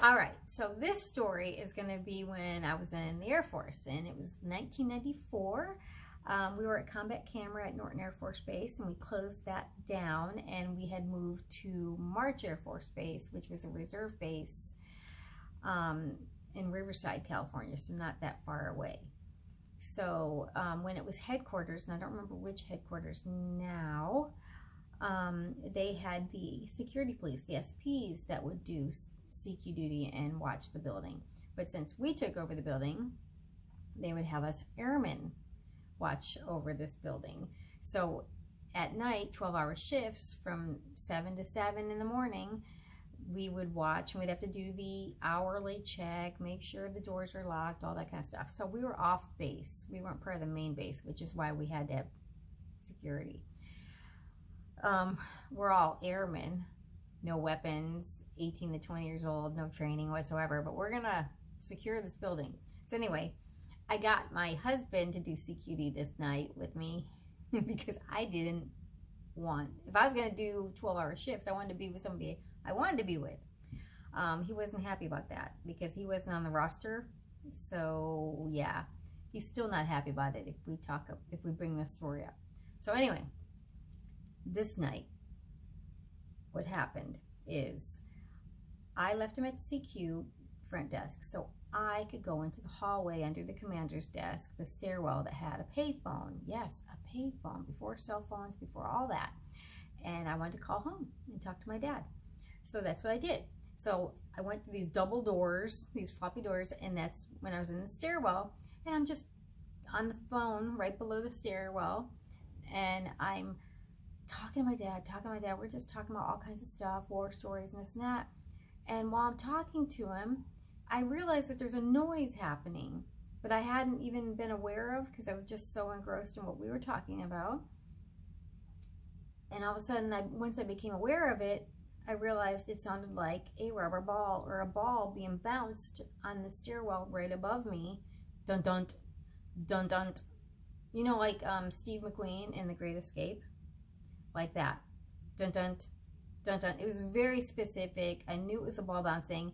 All right, so this story is going to be when I was in the Air Force, and it was 1994. We were at Combat Camera at Norton Air Force Base, and we closed that down, and we had moved to March Air Force Base, which was a reserve base in Riverside, California, so not that far away. So when it was headquarters, and I don't remember which headquarters now, they had the security police, the SPs, that would do CQ duty and watch the building. But since we took over the building, they would have us airmen watch over this building. So at night, 12-hour shifts from 7 to 7 in the morning, we would watch, and we'd have to do the hourly check, make sure the doors are locked, all that kind of stuff. So we were off base. We weren't part of the main base, which is why we had to have security. We're all airmen, no weapons, 18 to 20 years old, no training whatsoever, but we're gonna secure this building. So anyway, I got my husband to do CQD this night with me because I didn't want, if I was gonna do 12-hour shifts, I wanted to be with somebody I wanted to be with. He wasn't happy about that because he wasn't on the roster. So yeah, he's still not happy about it if we bring this story up. So anyway, this night, what happened is I left him at the CQ front desk so I could go into the hallway under the commander's desk, the stairwell that had a payphone. Yes, a payphone, before cell phones, before all that. And I wanted to call home and talk to my dad. So that's what I did. So I went through these double doors, these floppy doors, and that's when I was in the stairwell, and I'm just on the phone right below the stairwell, and I'm talking to my dad. We're just talking about all kinds of stuff, war stories and this and that. And while I'm talking to him, I realized that there's a noise happening, but I hadn't even been aware of because I was just so engrossed in what we were talking about. And all of a sudden, once I became aware of it, I realized it sounded like a rubber ball or a ball being bounced on the stairwell right above me. Dun dun dun dun. You know, like Steve McQueen in The Great Escape, like that. Dun dun dun dun. It was very specific. I knew it was a ball bouncing,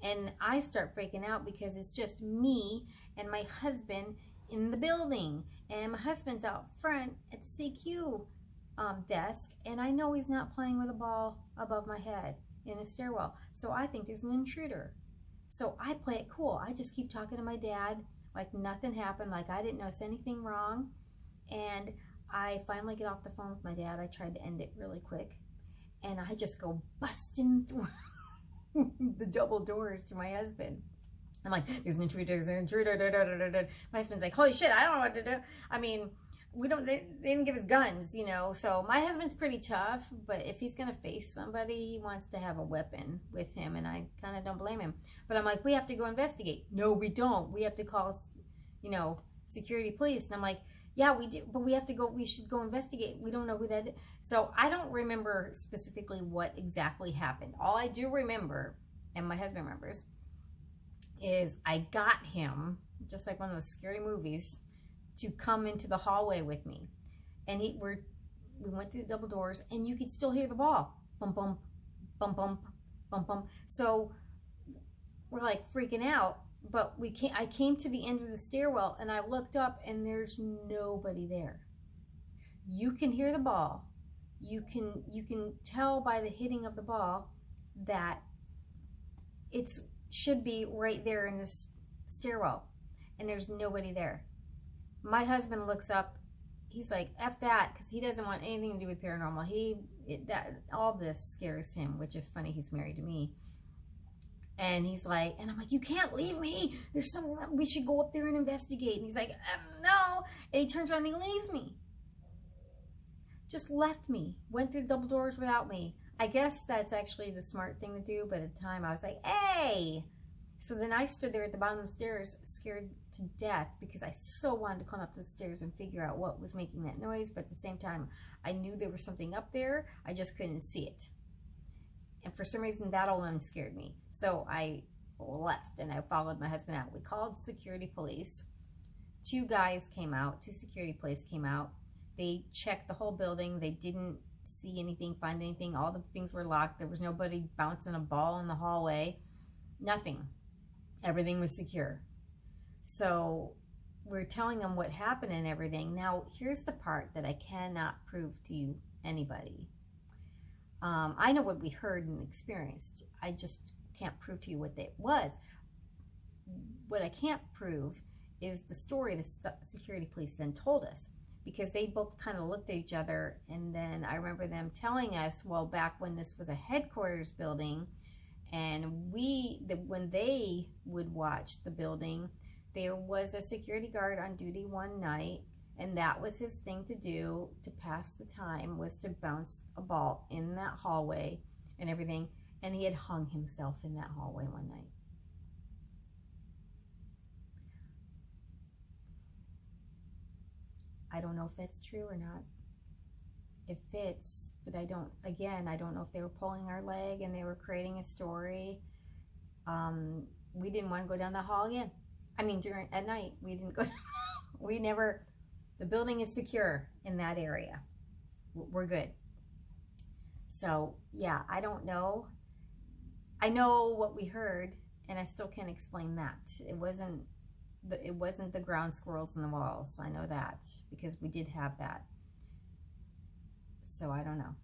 and I start freaking out because it's just me and my husband in the building, and my husband's out front at the CQ desk, and I know he's not playing with a ball above my head in a stairwell. So I think there's an intruder. So I play it cool. I just keep talking to my dad like nothing happened, like I didn't notice anything wrong. And I finally get off the phone with my dad. I tried to end it really quick, and I just go busting through the double doors to my husband. I'm like, there's an intruder, there's an intruder. Da, da, da, da, da. My husband's like, holy shit, I don't know what to do. I mean, they didn't give us guns, you know. So my husband's pretty tough, but if he's gonna face somebody, he wants to have a weapon with him, and I kind of don't blame him. But I'm like, we have to go investigate. No, we don't. We have to call, you know, security police. And I'm like, yeah, we do, but we have to go. We should go investigate. We don't know who that is. So I don't remember specifically what exactly happened. All I do remember, and my husband remembers, is I got him, just like one of those scary movies, to come into the hallway with me, and we went through the double doors, and you could still hear the ball, bump bump bump bump bump bump. So we're like freaking out, but I came to the end of the stairwell, and I looked up, and there's nobody there. You can hear the ball. You can tell by the hitting of the ball that it should be right there in this stairwell, and there's nobody there. My husband looks up. He's like, F that, because he doesn't want anything to do with paranormal. All this scares him, which is funny. He's married to me. And he's like, and I'm like, you can't leave me. There's something that we should go up there and investigate. And he's like, no. And he turns around and he leaves me. Just left me. Went through the double doors without me. I guess that's actually the smart thing to do, but at the time I was like, hey. So then I stood there at the bottom of the stairs, scared to death, because I so wanted to climb up the stairs and figure out what was making that noise. But at the same time, I knew there was something up there. I just couldn't see it. And for some reason, that alone scared me. So I left, and I followed my husband out. We called security police. Two security police came out. They checked the whole building. They didn't see anything, find anything. All the things were locked. There was nobody bouncing a ball in the hallway. Nothing. Everything was secure. So we're telling them what happened and everything. Now, here's the part that I cannot prove to you, anybody. I know what we heard and experienced. I just can't prove to you what it was. What I can't prove is the story the security police then told us, because they both kind of looked at each other, and then I remember them telling us, well, back when this was a headquarters building, and when they would watch the building, there was a security guard on duty one night, and that was his thing to do to pass the time, was to bounce a ball in that hallway and everything, and he had hung himself in that hallway one night. I don't know if that's true or not. It fits, but I don't know if they were pulling our leg and they were creating a story. We didn't want to go down the hall again. I mean, at night, we didn't go. The building is secure in that area. We're good. So, yeah, I don't know. I know what we heard, and I still can't explain that. It wasn't the ground squirrels in the walls. I know that, because we did have that. So I don't know.